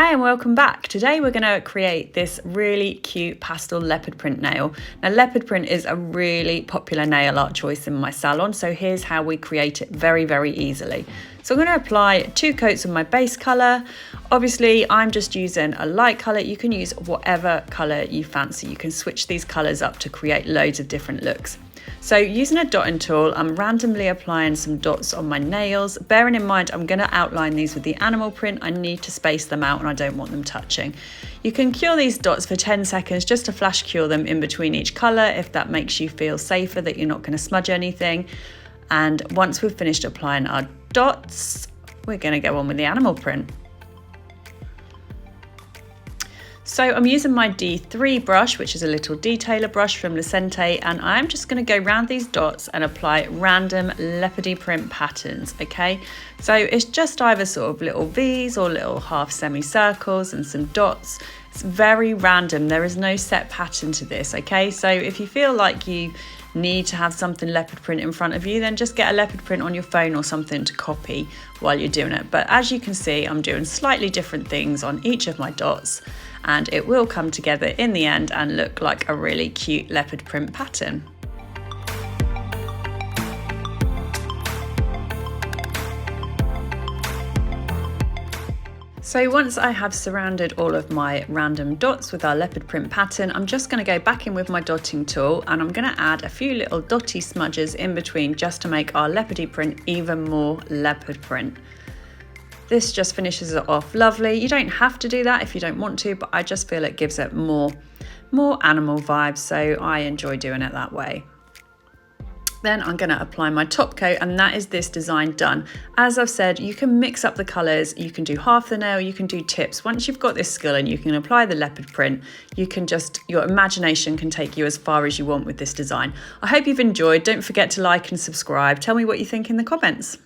Hi and welcome back. Today we're going to create this really cute pastel leopard print nail. Now leopard print is a really popular nail art choice in my salon, so here's how we create it very easily. So I'm going to apply 2 coats of my base colour. Obviously I'm just using a light colour. You can use whatever colour you fancy. You can switch these colours up to create loads of different looks. So using a dotting tool, I'm randomly applying some dots on my nails. Bearing in mind, I'm going to outline these with the animal print. I need to space them out and I don't want them touching. You can cure these dots for 10 seconds just to flash cure them in between each colour if that makes you feel safer that you're not going to smudge anything. And once we've finished applying our dots, we're going to go on with the animal print. So I'm using my D3 brush, which is a little detailer brush from Lecente, and I'm just going to go around these dots and apply random leopardy print patterns, okay? So it's just either sort of little V's or little half semicircles and some dots. It's very random. There is no set pattern to this, okay? So if you feel like you need to have something leopard print in front of you, then just get a leopard print on your phone or something to copy while you're doing it. But as you can see, I'm doing slightly different things on each of my dots, and it will come together in the end and look like a really cute leopard print pattern. So once I have surrounded all of my random dots with our leopard print pattern, I'm just going to go back in with my dotting tool and I'm going to add a few little dotty smudges in between just to make our leopardy print even more leopard print. This just finishes it off lovely. You don't have to do that if you don't want to, but I just feel it gives it more animal vibes, so I enjoy doing it that way. Then I'm going to apply my top coat, and that is this design done. As I've said, you can mix up the colours, you can do half the nail, you can do tips. Once you've got this skill and you can apply the leopard print, you can just, your imagination can take you as far as you want with this design. I hope you've enjoyed. Don't forget to like and subscribe. Tell me what you think in the comments.